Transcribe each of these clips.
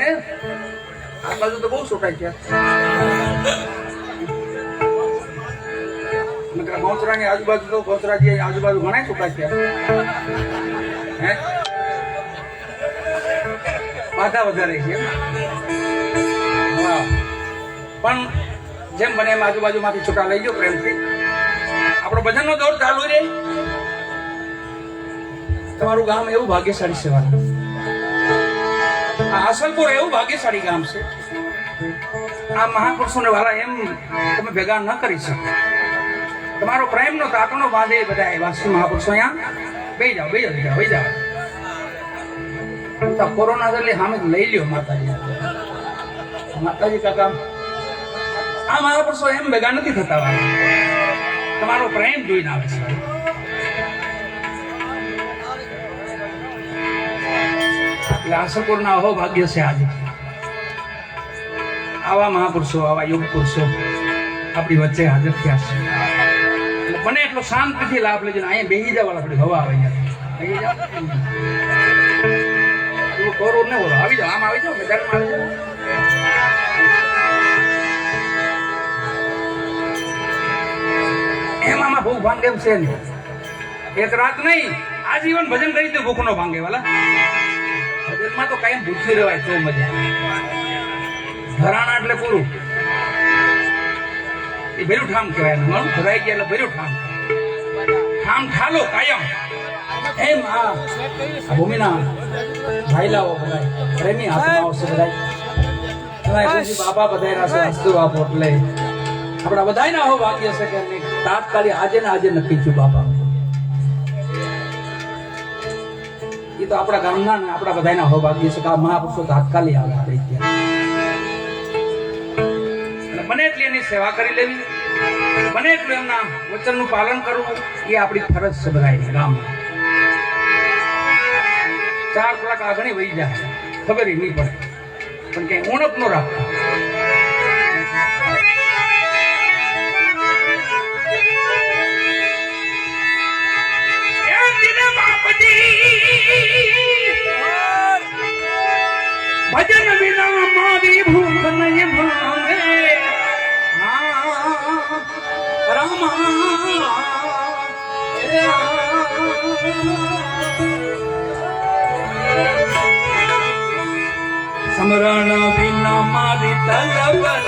આ બાજુ તો બહુ છોટાઈ ગયા ગોચરાની આજુબાજુ તો ગોચરાજી આજુબાજુ ઘણા છોટાઈ ગયા હે બાધા વધારે છે પણ જેમ બને એમ આજુબાજુમાંથી છૂટા લઈ ગયો પ્રેમથી આપણો ભજનનો દોર ચાલુ રહે. તમારું ગામ એવું ભાગ્યશાળી છે વાલા. આ આસલપુર એવું ભાગ્યશાળી ગામ છે. આ મહાપુરુષોને વાલા એમ તમે ભેગા ન કરી શકો. તમારો પ્રેમનો તાતણો બાંધે બધા વાસી મહાપુરુષો અહીંયા બેસી જાઓ બેસી જાઓ. કોરોના એટલે સામે લઈ લ્યો માતાજી કાકા. આ મહાપુરુષો એમ ભેગા નથી થતા વાલા. તમારો પ્રેમ જોઈને આવે છે. એટલે આસલપુરના અહો ભાગ્ય છે આજે. આવા મહાપુરુષો આવા યોગ પુરુષો આપણી વચ્ચે હાજર થયા છે. એટલે બને એટલો શાંતિથી લાભ લેજો. અહીંયા બેસી જવા આપણી હવા આવે બેસી જાવ. કોરોડ ને બોલો આવી જાઓ. આમ આવી જાઓ મેદાનમાં આવી જાઓ. એમાં ભૂખ ભાંગે એમ છે નહીં. એક રાત નહીં આજીવન ભજન કરી તો ભૂખ નો ભાંગે વાલા. ભજનમાં તો કાયમ ભૂખી રહેવાય તો મજા. ધરાણા એટલે પૂરું. એ ભેરું ઠામ કહેવાય. ભરાઈ ગયા એટલે ભેરું ઠામ. ઠામ ઠાલો કાયમ એમ. આ ભૂમિના ભાઈલાઓ બધા પ્રેમી આત્માઓ છે બધા. બાબા બધાયના છે હસ્તુ આપો એટલે આપણા બધાયના હો ભાગ્ય છે કે તાત્કાલિક આજે ને આજે નક્કી થયું બાપા. એ તો આપણા ગામના ને આપણા બધાના હો ભાગ્ય છે કે આ મહાપુરુષો તાત્કાલિક આવે આપણી ત્યાં. બને એટલી એની સેવા કરી લેવી, બને એટલું એમના વચનનું પાલન કરવું એ આપણી ફરજ છે બધાય ગામમાં. 4 કલાક આગળ વહી જાય ખબર નહીં પડે પણ કઈ ઉણપ નો રાખતા. ભજન વિના મારી ભૂખ નહીં ભાંગે સમરણ વિના મારી તલબન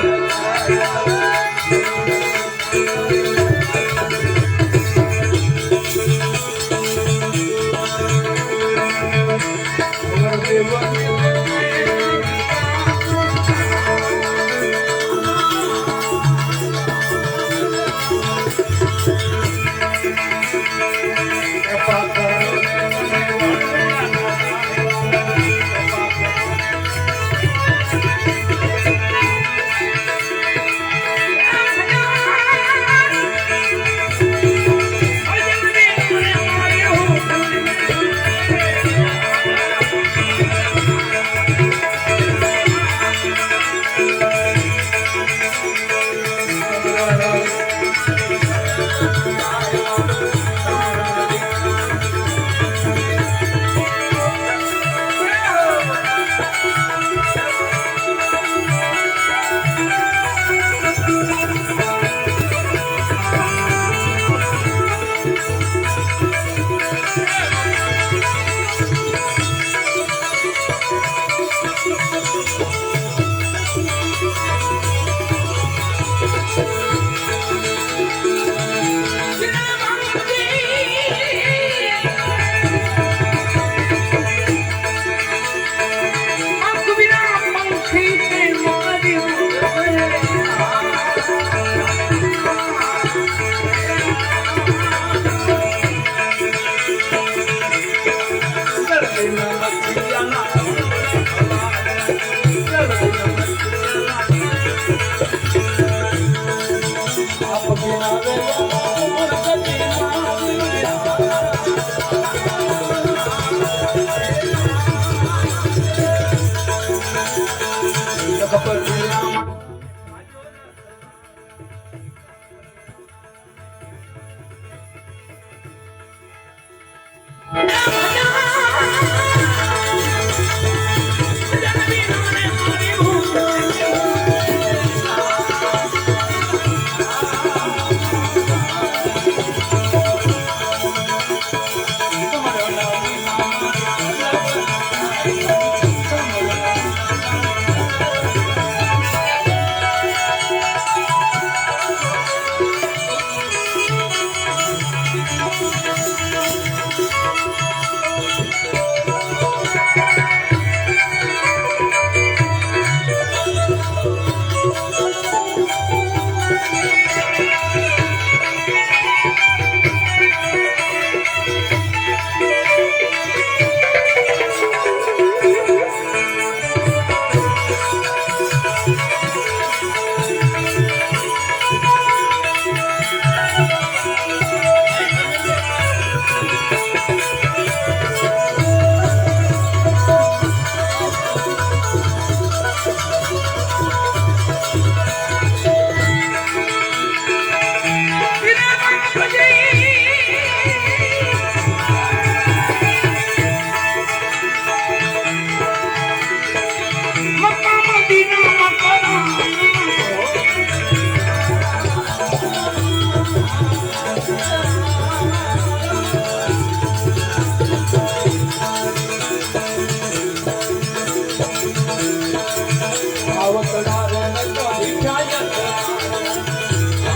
આવતડા રે તો વિચાય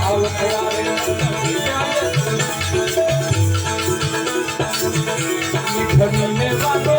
આવતડા રે તો વિચાય મીઠડી મે વાતો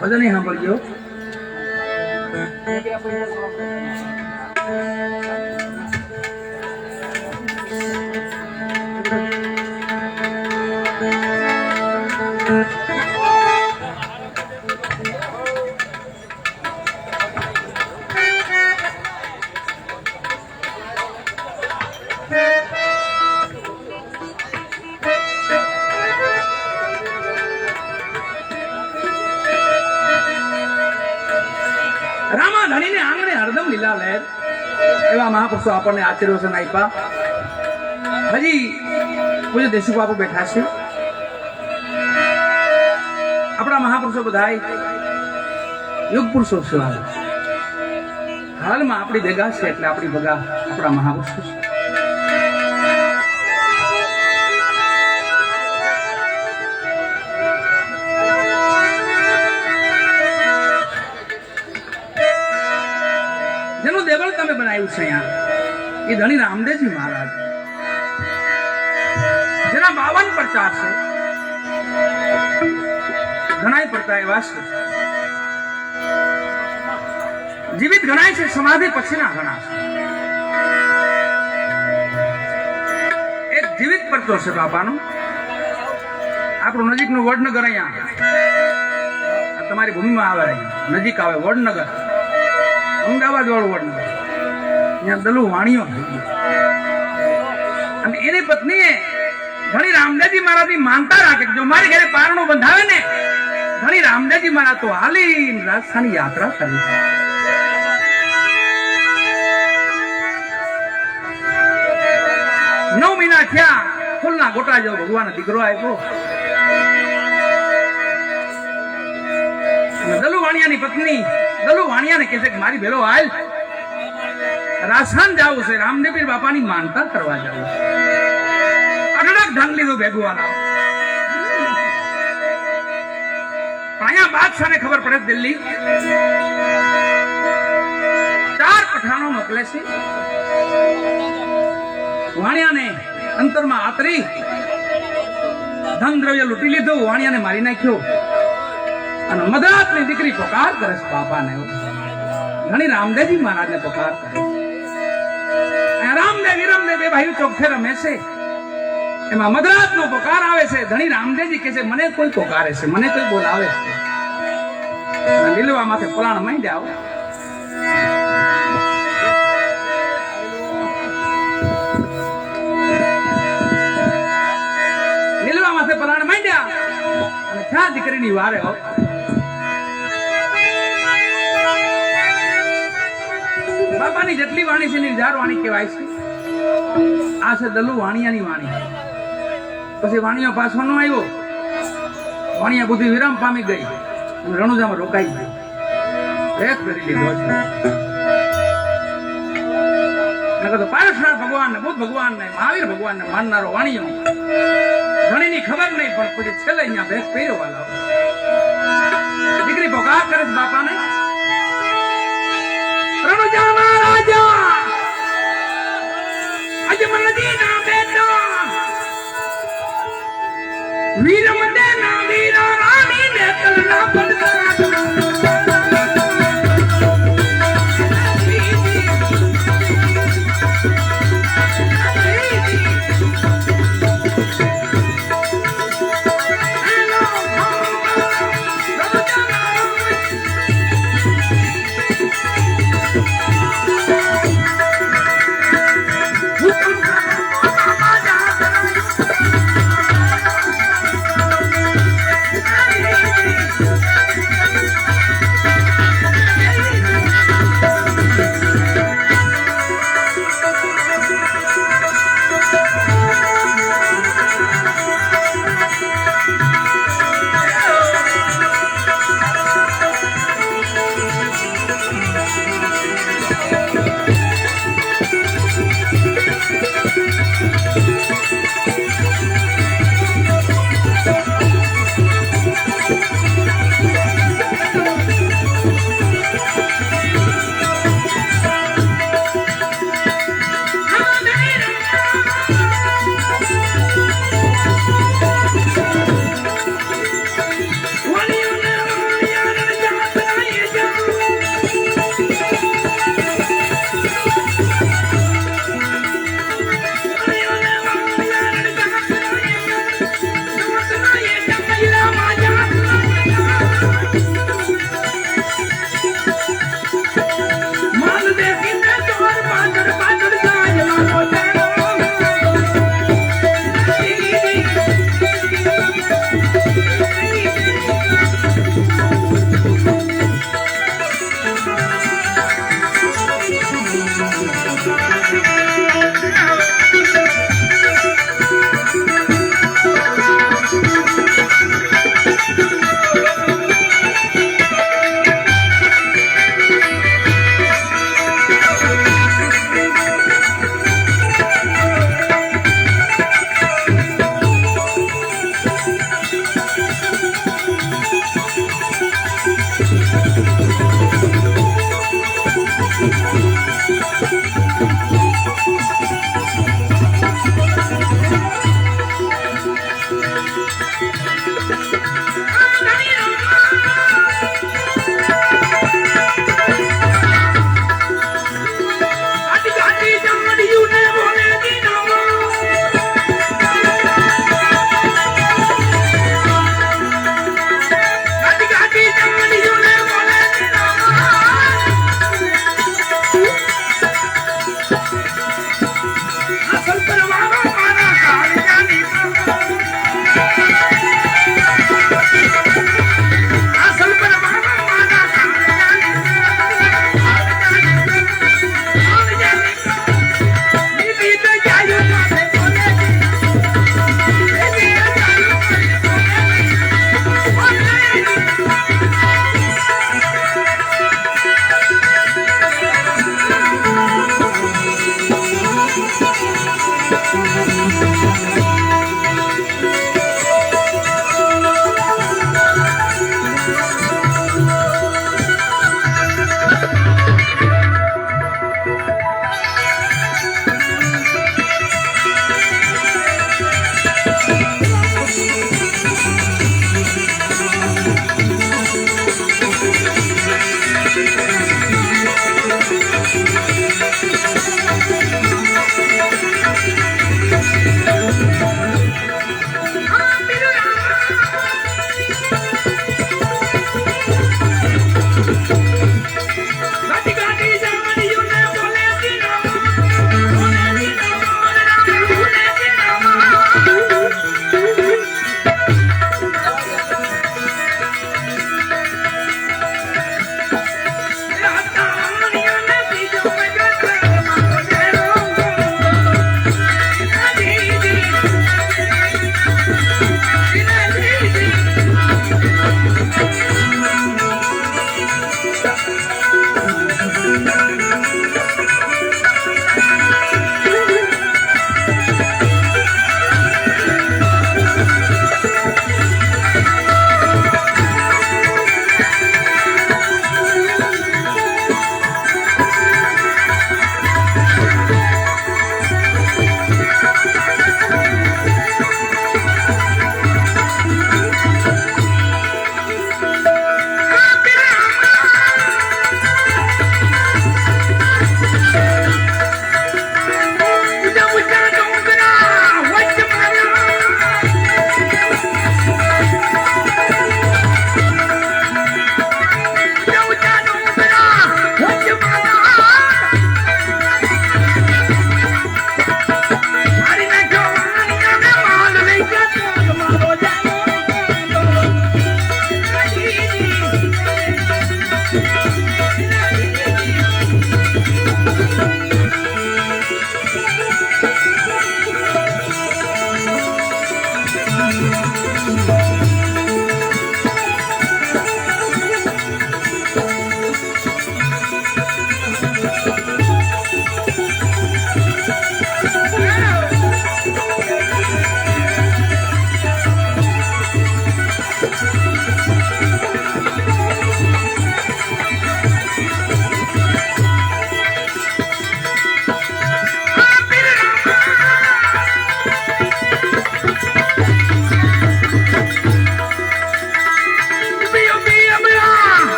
ભજન નહીં સાંભળજો. રામા ધણીને આંગણે હરદમ લીલા લહેર એવા મહાપુરુષો આપણને આશીર્વચન આપ્યા. હજી પૂજ્ય દેશુ બાપુ બેઠા છે. આપણા મહાપુરુષો બધા યુગ પુરુષો છે. હાલમાં આપણી ભેગા છે એટલે આપણી ભેગા આપણા મહાપુરુષો છે. જેનું દેવળ તમે બનાવ્યું છે અહીંયા એ ધણી રામદેવજી મહારાજ, જેના 52 પરચા છે. ઘણાય પડતા એવા છે. જીવિત ગણાય છે, સમાધિ પછીના ઘણા છે. એક જીવિત પરચો છે બાપાનો. આપણું નજીકનું વડનગર, અહીંયા તમારી ભૂમિમાં આવે, નજીક આવે વડનગર, અમદાવાદ વાળું વડનગર. ત્યાં દલુ વાણીઓ થઈ ગયો અને એની પત્નીએ ઘણી રામદેવજી મહારાજની માનતા રાખે, જો મારી ઘરે પારણું બંધાવે ને ઘણી રામદેવજી મહારાજ તો હાલી રાજસ્થાની યાત્રા કરી. 9 મહિના થયા, ફૂલના ગોટા જેવો ભગવાન દીકરો આપ્યો. દલુ વાણિયાની પત્ની દલુ વાણિયાને કહે છે કે મારી ભેરો હાલ, રાજસ્થાન જવું છે, રામદેવપીર બાપાની માનતા કરવા જવું છે. અઢળક ઢંગ લીધું ભેગું વાળા. અહીંયા બાદશાહને ખબર પડે દિલ્હી 4 પઠાણો મોકલે છે. વાણિયાને અંતરમાં આતરી ધન દ્રવ્ય લૂંટી લીધું, વાણિયાને મારી નાખ્યો અને મધરાતની દીકરી પોકાર કરે છે બાપાને. ઘણી રામદેવજી મહારાજને પોકાર કરે છે. રામદેવ વિરમદેવ બે ભાઈઓ ચોખ્ખે રમે છે. એમાં મધરાતનો પોકાર આવે છે. ધણી રામદેવજી કહે છે મને કોઈ પોકારે છે, મને કોઈ બોલાવે છે. લીલવા માથે પલાણ માંડ્યા. લીલવા માથે પલાણ માંડ્યા અને ક્યાં દીકરીની વારે બાપાની જેટલી વાણી છે નિર્ધાર વાણી કહેવાય છે. આ છે દલુ વાણિયાની વાણી. પછી વાણિયો પાછો ન આવ્યો. વાણિયા બુદ્ધિ વિરામ પામી ગઈ અને રણુજામાં રોકાઈ ગઈ. એક કરી લીધો છે. નકર પારસનાથ ભગવાન ને બુદ્ધ ભગવાન ને મહાવીર ભગવાન ને માનનારો વાણિયો ઘણીની ખબર નહીં, પણ પછી છેલ્લે અહીંયા ભેગ પહેર્યો વાળા. દીકરી પોકાર કરે છે બાપાને. રણુજાના રાજા અજમલજીના બેટા વીરમદેના વીરા રાણી ને તલના પડતા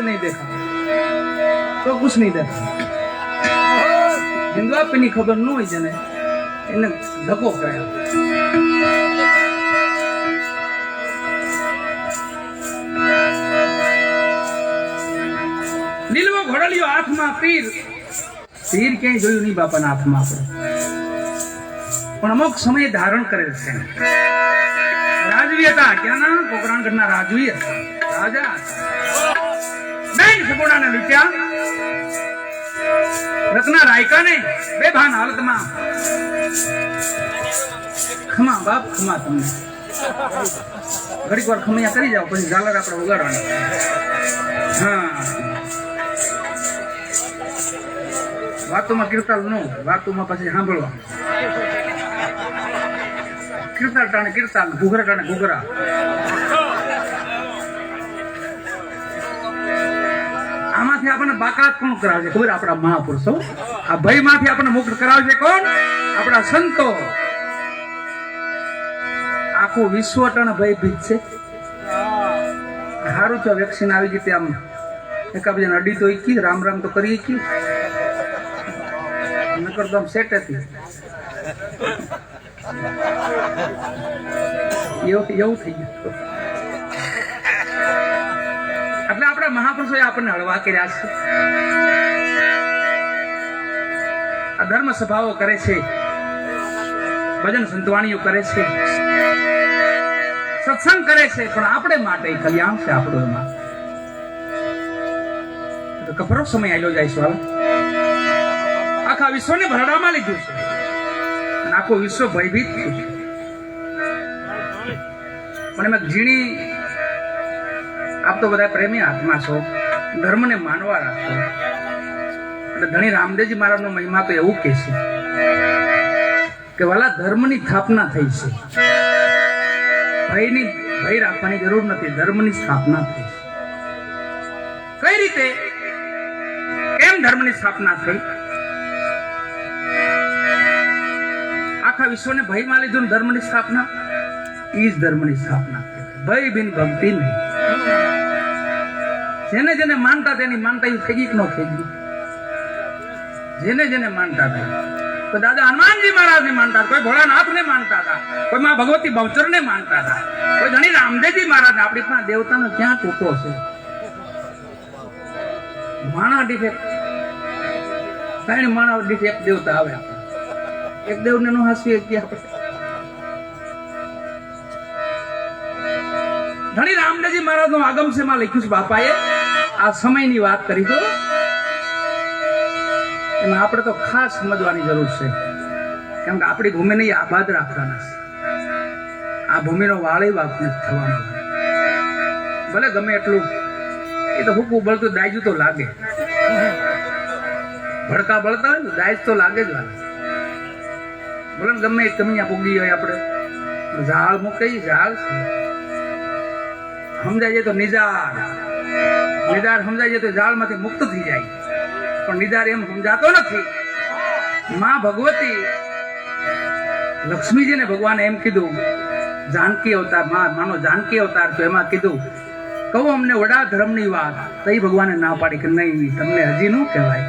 नहीं देखा तो कुछ नहीं देखा हिंदुआ पे खबर न हुई जने એને ધક્કો કર્યો લીલવો ઘોડલિયો હાથમાં તીર તીર ક્યાંય જોયું નહીં બાપાના હાથમાં આપણે પણ અમુક સમય ધારણ કરેલ છે રાજવી હતા ક્યાંના કોકરાણગઢના રાજવી હતા રાજા બેન સગુણાને લૂટ્યા રત્ના રાયકાને બેભાન હાલતમાં ખમા બાપ ખમા તમને ઘડીક વાર ખમૈયા કરી જાઓ પછી ઝાલર આપણે વગાડવાની. હા વાતોમાં કીર્તાલ ન વાતોમાં પછી સાંભળવા કીર્તાલ ટાણે કીર્તાલ ઘૂઘરા ટાણે ઘૂઘરા. આમાંથી આપણને બાકાત કોણ કરાવશે ખબર? આપણા મહાપુરુષો. આ ભયમાંથી આપણને મુક્ત કરાવશે કોણ? આપણા સંતો. આખું વિશ્વ ટણ ભયભીત છે. સારું તો વેક્સિન આવી ગઈ આમ એકાબીજાને અડી તો કી રામ રામ તો કરી કી નકર તો આમ સેટ હતી એવું થઈ ગયું. એટલે આપણા મહાપુરુષોએ આપણને હળવા કર્યા છે. આ ધર્મ સભાઓ કરે છે, ભજન સંતવાણીઓ કરે છે, સત્સંગ કરે છે, પણ આપણે માટે કલ્યાણ છે આપણું. એમાં તો કફરો સમય આવ્યો જાય છે. આખા વિશ્વને ભરડામાં લીધું છે અને આખું વિશ્વ ભયભીત થયું છે. પણ એમાં ઝીણી આપ તો બધા પ્રેમી આત્મા છો, ધર્મને માનવા રાખો. એટલે ધણી રામદેવજી મહારાજનો મહિમા તો એવું કહે છે કે વાલા ધર્મની સ્થાપના થઈ છે. ભય રાખવાની જરૂર નથી, ધર્મની સ્થાપના થઈ છે. કઈ રીતે? કેમ ધર્મની સ્થાપના થઈ? આખા વિશ્વને ભયમાં લીધું ધર્મની સ્થાપના. ઈ જ ધર્મની સ્થાપના. ભય બિન ભક્તિ નહીં. જેને જેને માનતા તેની માનતા એ થઈ ગઈ કે ન થઈ ગઈ? જેને જેને માનતા હતા, કોઈ દાદા હનુમાનજી મહારાજ ને માનતા, કોઈ ભોળાનાથ ને માનતા હતા, કોઈ માં ભગવતી બહુચર ને માનતા હતા, કોઈ ધણી રામદેવજી મહારાજ. આપણી પાસે દેવતાનો ક્યાં ટૂંકો છે? માણા દીઠે ત્રણ માણા દીઠે એક દેવતા આવે. એક દેવને નો હાસવી કે આપણે ધણી રામદેવજી મહારાજ નું આગમ છે માં લખ્યું છે બાપાએ. આ સમયની વાત કરી તો એમાં આપણે તો ખાસ સમજવાની જરૂર છે, કેમ કે આપણી ભૂમિને આબાદ રાખવાના છે. આ ભૂમિનો વાળી વાત નથી થવાનો. ભલે ગમે એટલું એ તો હુકું બળતું દાયજું તો લાગે, ભડકા બળતા હોય ને દાયજ તો લાગે જ. ભલે ગમે એ કમિયા પૂગી હોય, આપણે ઝાડ મૂકે ઝાડ છે. સમજાય જાય તો નિજાર સમજાય જાય તો ઝાડમાંથી મુક્ત થઈ જાય, પણ નિદાર એમ સમજાતો નથી. માં ભગવતી લક્ષ્મીજીને ભગવાને એમ કીધું, જાનકી અવતાર માનો જાનકી અવતાર, તો એમાં કીધું કહો અમને વડા ધર્મની વાત. તો એ ભગવાને ના પાડી કે નહીં, તમને હજી નું કહેવાય.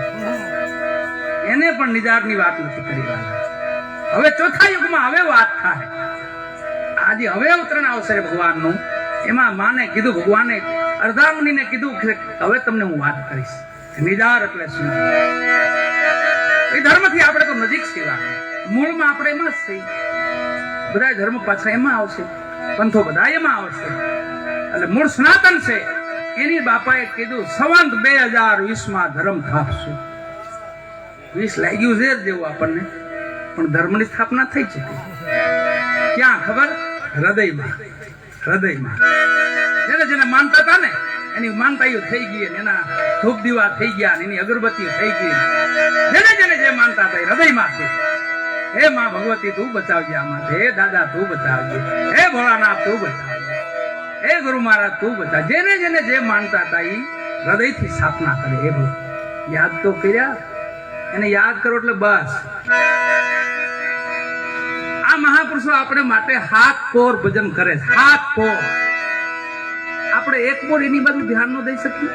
એને પણ નિદારની વાત નથી કરી. હવે ચોથા યુગમાં હવે વાત થાય. આજે હવે અવતરણ આવશે ભગવાનનું. એમાં માને કીધું, ભગવાને અર્ધાંગનીને કીધું કે હવે તમને હું વાત કરીશ. નિદાર એટલે શું? એ ધર્મથી આપણે તો નજીક સેવા, મૂળમાં આપણે એમાં જ છીએ. બધા ધર્મ પાછા એમાં આવશે, પંથો બધા એમાં આવશે. એટલે મૂળ સનાતન છે. એની બાપાએ કીધું સંવંત 2020 ધર્મ સ્થાપશું. 20 લાગ્યું છે જેવું આપણને, પણ ધર્મની સ્થાપના થઈ ચૂકી. ક્યાં ખબર? હૃદયમાં. હૃદયમાં જેને જેને માનતા હતા ને એની માનતાઈઓ થઈ ગઈ, એના ધૂપ દીવા થઈ ગયા, એની અગરબત્તીઓ થઈ ગઈ. જેને જેને જે માનતા હતા એ હૃદયમાં છે. હે માં ભગવતી તું બચાવજે આમાં, હે દાદા તું બચાવજે, હે ભોળાનાથ તું બચાવજે, હે ગુરુ મહારાજ તું બચાવ. જેને જેને જે માનતા હતા એ હૃદયથી સ્થાપના કરે. એ યાદ તો કર્યા, એને યાદ કરો એટલે બસ. આ મહાપુરુષો આપણે માટે હાથ પોર ભજન કરે છે. હાથ પોર. આપણે એક પોર એની બાજુ ધ્યાન ન દઈ શકીએ?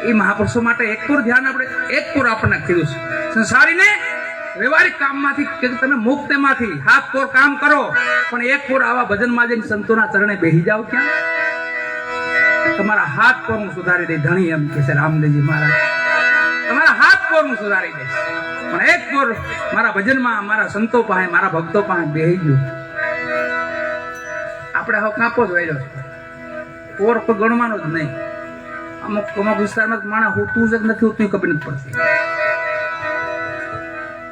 એ મહાપુરુષો માટે એક પોર ધ્યાન, આપણે એક પોર આપણને કીધું છે. સંસારીને વ્યવહારિક કામમાંથી કે તમે મુક્ત એમાંથી હાથ પોર કામ કરો, પણ એક પોર આવા ભજનમાં જઈને સંતોના ચરણે બેસી જાવ. ક્યાં તમારા હાથ પોર હું સુધારી દઈ. ધણી એમ કે છે રામદેવજી મહારાજ, તમારા હાથ પોર હું સુધારી દઈશ, પણ એક પોર મારા ભજનમાં, મારા સંતો પાસે, મારા ભક્તો પાસે બેસી ગયો. આપણે હવે કાપો જ વાયરો છે. પોર કોઈ ગણવાનો જ નહીં. અમુક વિસ્તારમાં માણસ હોતું જ નથી હોતું, ખબર નથી પડતી.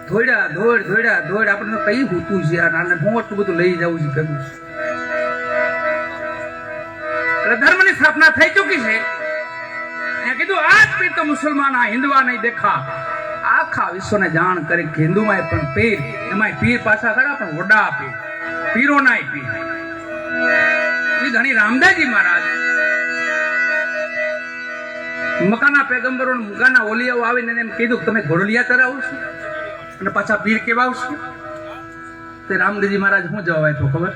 ધોડ્યા ધોડ આપણે તો કઈ હોતું છે યાર, આને હું એટલું બધું લઈ જવું છે ભેગું. એટલે ધર્મની સ્થાપના થઈ ચૂકી છે. એને કીધું આજ પીર તો મુસલમાન આ હિન્દવા નહીં દેખા. આખા વિશ્વને જાણ કરી કે હિન્દુમાં પણ પીર, એમાં પીર પાછા ખરા પણ વડા પીર, પીરો ના પીર. એ ધણી રામદાસજી મહારાજ મકાના પેગંબરો મુકાના ઓલિયાઓ આવીને એમ કીધું કે તમે ઘોડલિયા ચરાવો છો અને પાછા પીર કેવા આવશો. તે રામદેવજી મહારાજ શું જવાબ આપ્યો ખબર?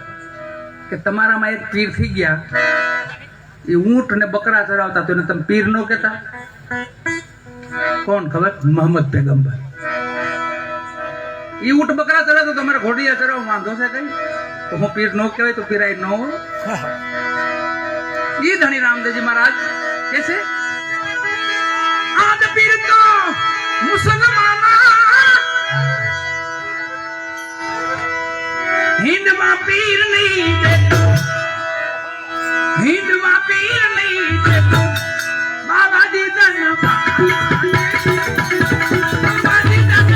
કે તમારામાં એક પીર થઈ ગયા, એ ઊંટ અને બકરા ચરાવતા તો એને તમે પીર ન કહેતા. કોણ ખબર? મોહમ્મદ પેગંબર. એ ઊંટ બકરા ચરાવતો તમારે ઘોડિયા ચરાવ વાંધો છે કઈ? તો હું પીર ન કહેવાય તો પીરાય ન હોય. એ ધણી રામદેવજી મહારાજ કે છે આજ પીર તો મુસલમાના હિન્દમાં પીર નહીં દેતો, હિન્દમાં પીર નહીં દેતો. બાબાજી ધન બાબાજી ધન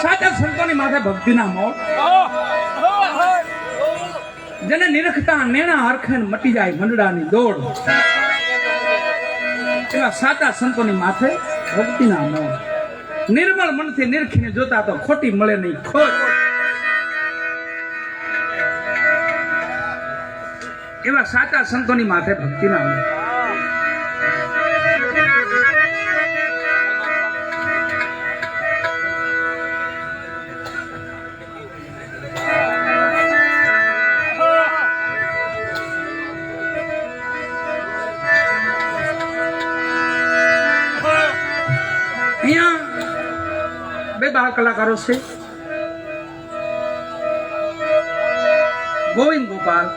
સાચા સંતોની માથે ભક્તિના મોર, જેને નિરખતા નેણા હરખે મટી જાય મંડળાની દોડ, એવા સાચા સંતોની માથે ભક્તિના મોર. નિર્મળ મનથી નિરખીને જોતા તો ખોટી મળે નહીં ખોટ. એવા સાચા સંતોની માથે ભક્તિના મોર. અહીંયા બે બાળ કલાકારો છે, ગોવિંદ ગોપાલ.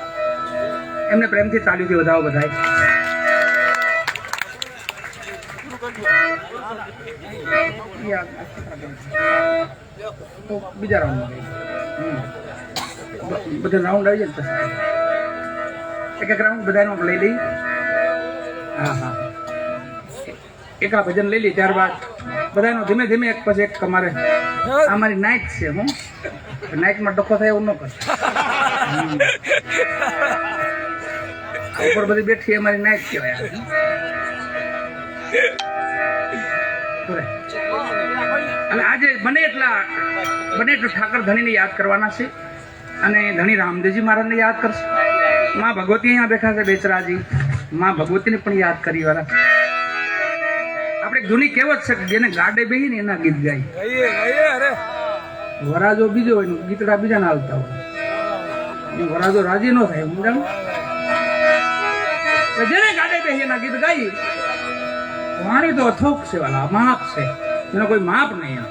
એમને પ્રેમથી તાળીઓથી વધાવો બધાય. તો બીજા રાઉન્ડ બધા રાઉન્ડ આવી જાય પછી એક એક રાઉન્ડ બધાનો લઈ લઈ. હા હા, એકા ભજન લઈ લી, ત્યારબાદ બધાનો ધીમે ધીમે એક પછી એક. તમારે આ મારી નાઇટ છે, હું નાઇટમાં ડખો થાય એવું ન કર. ઉપર બધી બેઠી અમારી નાઇટ કહેવાય. અને આજે બને એટલું ઠાકર ધણીને યાદ કરવાના છે, અને ધણી રામદેવજી મહારાજને યાદ કરશે. માં ભગવતી અહીંયા બેઠા છે, બેચરાજી માં ભગવતીને પણ યાદ કરી વાળા. આપણે જૂની કહેવત છે કે જેને ગાડે બેહી ને એના ગીત ગાય. વરાજો બીજો હોય, ગીતડા બીજા ના હાલતા હોય. વરાજો રાજી ન થાય, સમજાણું? જેને ગાડે બેહી એના ગીત ગાઈ. વાણી તો અથોક છે વાલા, માપ છે, એનો કોઈ માપ નહીં.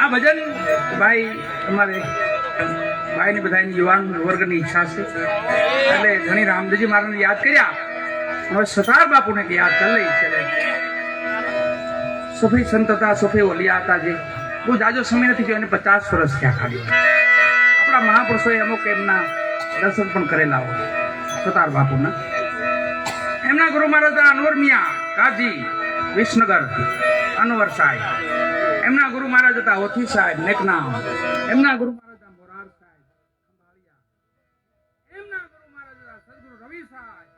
આ ભજન ભાઈ અમારે ભાઈ ને બધા યુવાન વર્ગની ઈચ્છા છે, એટલે ઘણી રામદેવજી મહારાજને યાદ કર્યા. હવે સતાર બાપુને યાદ કરી લઈ છે. સુફી સંતતા, સુફી ઓલિયા હતા, જે બહુ જાજો સમય નથી થયો, એને 50 વર્ષ થયા ખાલી. આપણા મહાપુરુષોએ અમુક એમના દર્શન પણ કરેલા હોય સતાર બાપુના. એમના ગુરુ મહારાજ અનવર મિયા કાજી વિસનગર અનવર સાહેબ. એમના ગુરુ મહારાજ હતા ઓથી સાહેબ નેકનામ. એમના ગુરુ મહારાજ હતા મોરાર સાહેબ ખંભાળિયા. એમના ગુરુ મહારાજ હતા સદગુરુ રવિ સાહેબ.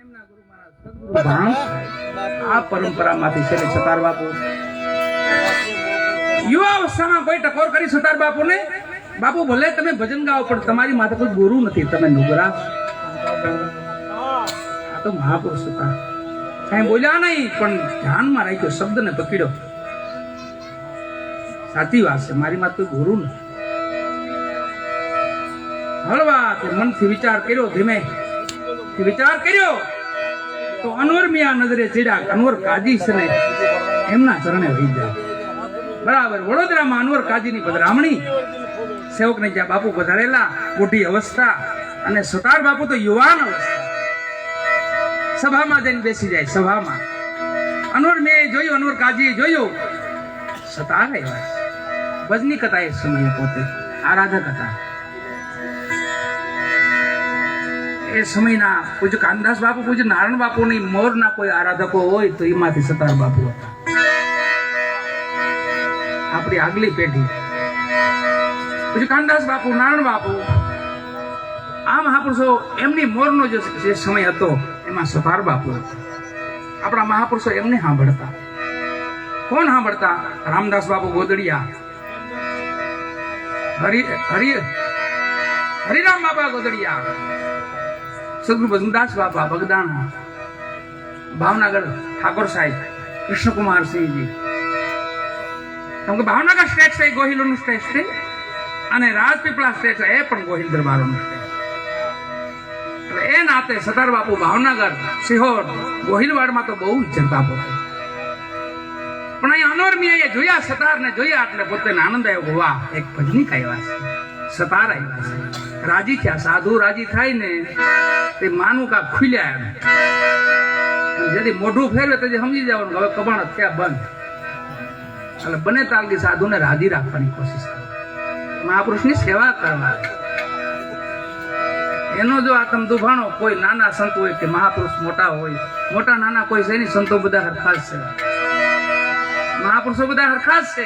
એમના ગુરુ મહારાજ સદગુરુ ભાણ સાહેબ. આ પરંપરામાંથી છે સતાર બાપુ. યુવા અવસ્થામાં કોઈ ટકોર કરી સતાર બાપુને, બાપુ ભલે તમે ભજન ગાઓ પણ તમારી માથે કોઈ ગુરુ નથી, તમે નુગરા. આ તો મહાપુરુષ હતા, કઈ બોલ્યા નહીં પણ ધ્યાનમાં રાખ્યો, શબ્દને પકડ્યો. સાચી વાત છે, મારી માથે કોઈ ગુરુ નથી. હળવા મનથી વિચાર કર્યો, ધીમે વિચાર કર્યો તો અનવર મિયા નજરે ચડ્યા. અનવર કાજી છે ને એમના ચરણે વહી ગયા. બરાબર, વડોદરામાં અનવર કાજીની પધરામણી. સેવકને જ્યાં બાપુ પધારેલા, મોટી અવસ્થા, અને સતાર બાપુ તો યુવાન અવસ્થા. સભામાં જઈને બેસી જાય, સભામાં. અનવર મેં જોયું, અનવર કાજીએ જોયું, સતાર આવ્યા. ભજની કથા એ સમયે પોતે આરાધક હતા. એ સમયના પૂજ્ય કાનદાસ બાપુ, પૂજ્ય નારાયણ બાપુની મોરના કોઈ આરાધકો હોય તો એમાંથી સતાર બાપુ હતા. આપણી આગલી પેઢી પૂજ્ય કાનદાસ બાપુ, નારાયણ બાપુ, આ મહાપુરુષો એમની મોરનો જે સમય હતો એમાં સતાર બાપુ હતા. આપણા મહાપુરુષો એમને સાંભળતા. કોણ સાંભળતા? રામદાસ બાપુ ગોદડિયા, હરિરામ બાપા ગોદડિયા, સદગુરુ ભજનદાસ બાપા બગદાણા, ભાવનગર ઠાકોર સાહેબ, કૃષ્ણકુમાર સિંહજી, કેમ કે ભાવનગર સ્ટેટ છે એ ગોહિલોનું સ્ટેટ છે અને રાજપીપળા સ્ટેટ છે એ પણ ગોહિલ દરબારોનું સ્ટેટ. એટલે એ નાતે સરદાર બાપુ ભાવનગર, સિહોર, ગોહિલવાડમાં તો બહુ ઇજ્જત આપો. પણ અહીં અનોરમીએ જોયા સતારને જોયા એટલે પોતે આનંદ આવ્યો. વાહ, એક ભજનીક આવ્યા છે, સતાર આવ્યા છે. રાજી થયા. સાધુ રાજી થાય ને તે માનું કા ખુલ્યા એમ. જેથી મોઢું ફેરવે તો સમજી જવાનું હવે કબાણ થયા બંધ. એટલે બને તાલગી સાધુને રાજી રાખવાની કોશિશ કરો, મહાપુરુષની સેવા કરવા. એનો જો આ તમે દુભાણો, કોઈ નાના સંત હોય કે મહાપુરુષ મોટા હોય, મોટા નાના કોઈ છે નહીં, સંતો બધા હરખા જ છે, મહાપુરુષો બધા હરખા જ છે,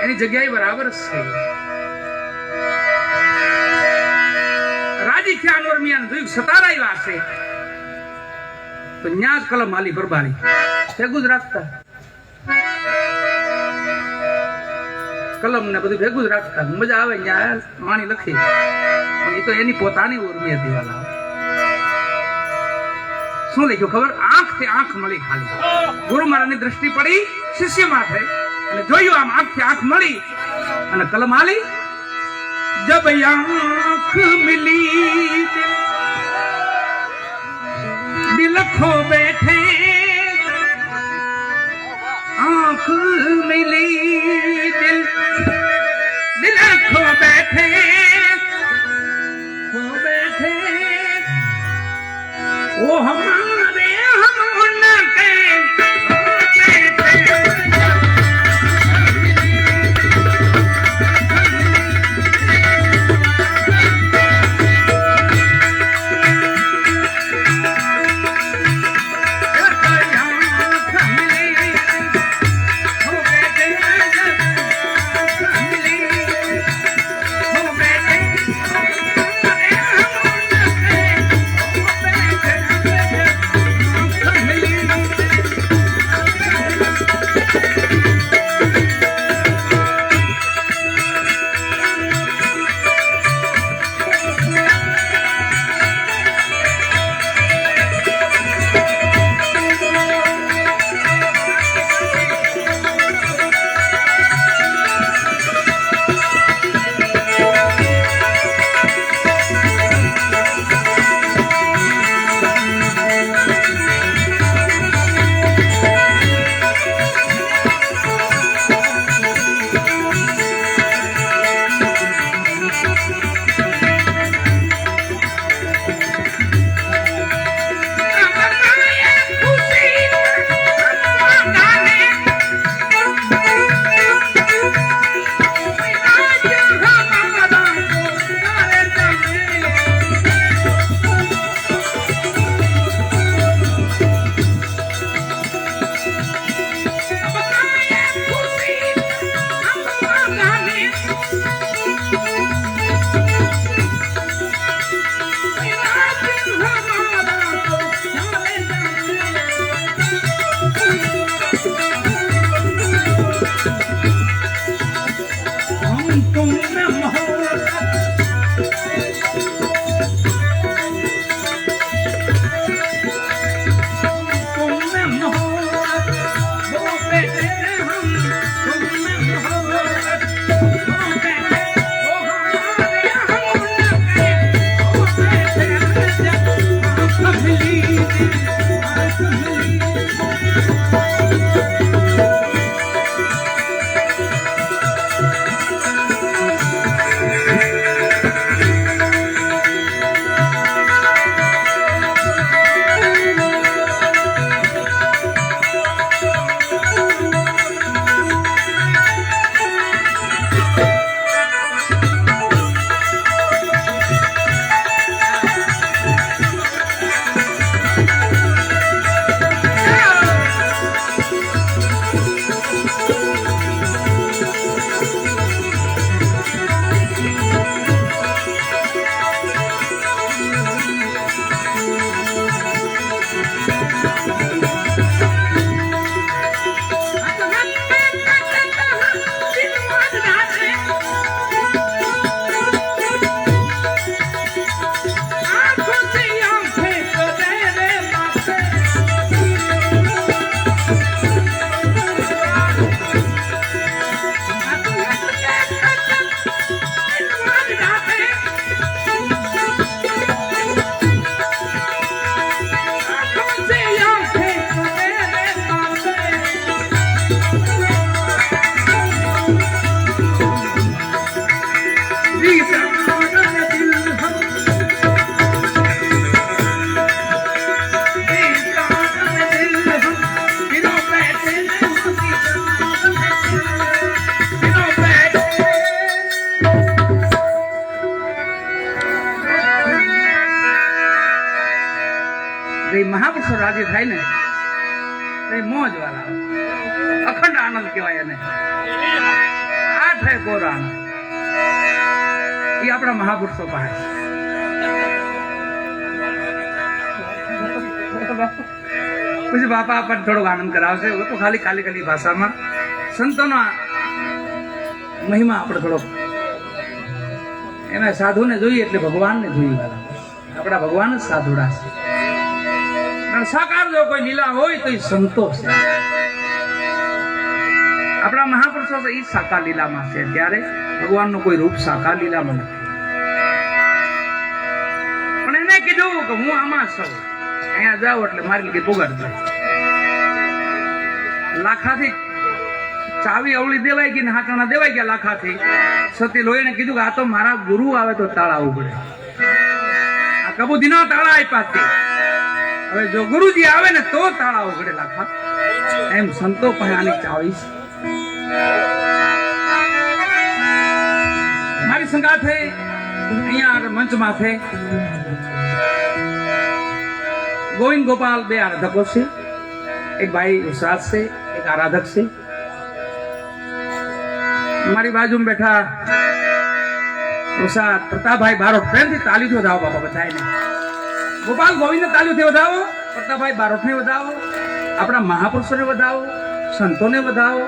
એની જગ્યાએ બરાબર જ છે. રાજી થયા નોરમિયાન જોયું સતાર આવ્યા છે તો ન્યા જ કલમ હાલી ભરબારી ભેગું જ રાખતા, કલમ ને બધું ભેગું જ રાખતા. મજા આવે ન્યા વાણી લખી, પણ એ તો એની પોતાની ઉર્મી હતી. વાલા શું લખ્યું ખબર? આંખથી આંખ મળી ખાલી. ગુરુ મહારાજની દ્રષ્ટિ પડી શિષ્ય માથે અને જોયું આમ આંખથી આંખ મળી અને કલમ હાલી. જબ આંખ મિલી દિલ ખો બેઠે, आँख मिली दिल खो बैठे वो हमारे हम उनके મહાપુરુષો રાજી થાય ને તો મોજ વાળા અખંડ આનંદ કહેવાય એને આ થાય ગોર આનંદ એ આપણા મહાપુરુષો પાસે પછી બાપા આપણને થોડોક આનંદ કરાવશે वो તો ખાલી ખાલી ભાષામાં સંતોનો મહિમા આપણે થોડોક એમાં સાધુને જોઈએ એટલે ભગવાનને જોઈએ આપણા ભગવાન જ સાધુડા છે સાકાર જો કોઈ લીલા હોય તો એ સંતોષ છે આપણા મહાપુરુષો એ સાકાર લીલામાં છે ત્યારે ભગવાનનું કોઈ રૂપ સાકાર લીલામાં નથી પણ એને કીધું કે હું આમાં છું અહીંયા જાઉં એટલે મારી લીધે પોગાડ જાય લાખાથી ચાવી અવળી દેવાઈ ગઈ ને હાથાણા દેવાઈ ગયા લાખાથી સતી લોહીને કીધું કે આ તો મારા ગુરુ આવે તો તાળા ઉગડે આ કબૂદીના તાળા આપ્યા હવે જો ગુરુજી આવે ને તો તાળા ઉઘડે લાખા એમ સંતો પાસે આની ચાવી મારી સંગાથે અહીંયા મંચ માથે ગોવિંદ ગોપાલ બે આરાધકો છે એક ભાઈ વિશ્વાસ છે એક આરાધક છે મારી બાજુમાં બેઠા પ્રસાદ પ્રતાપભાઈ બારોટ પ્રેમથી તાલીથી વધાવો બાપા બધાને ગોપાલ ગોવિંદ તાલીથી વધાવો પ્રતાપભાઈ બારોટને વધાવો આપણા મહાપુરુષોને વધાવો સંતોને વધાવો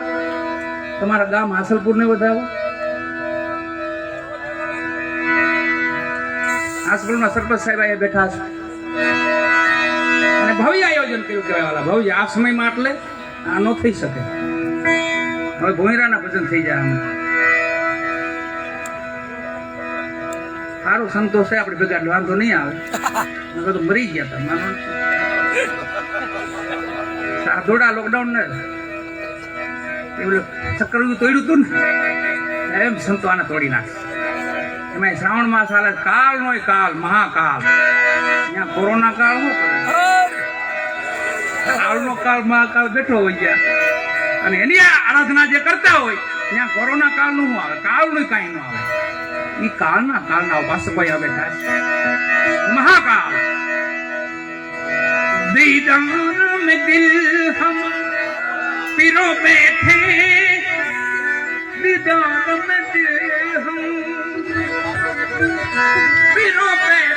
તમારા ગામ હાસલપુરને વધાવો હાસલપુરના સરપંચ સાહેબ અહીંયા બેઠા છે અને ભવ્ય આયોજન કર્યું કહેવાય વાલા ભવ્ય આ સમયમાં એટલે આ ન થઈ શકે હવે ભોંયરાના ભજન થઈ જાય અમે સારું સંતોષ છે આપણે ભેગા વાંધો નહીં આવે તો મરી ગયા હતા માનો સાધોડા લોકડાઉન ને એવું ચક્કરવ્યૂહ તોડ્યું હતું ને એમ સંતો આને તોડી નાખે એમાં શ્રાવણ માસ હાલે કાળ નો કાળ મહાકાળ ત્યાં કોરોના કાળ નો કાળ નો કાળ મહાકાળ બેઠો હોય ગયા અને એની આરાધના જે કરતા હોય ત્યાં કોરોના કાળ નું આવે કાળ નું કઈ ન આવે ये कालना उपासक भाई बैठा है महाकाल दीदार में दिल हम पिरो बैठे दीदार में दिल हम पिरो बैठे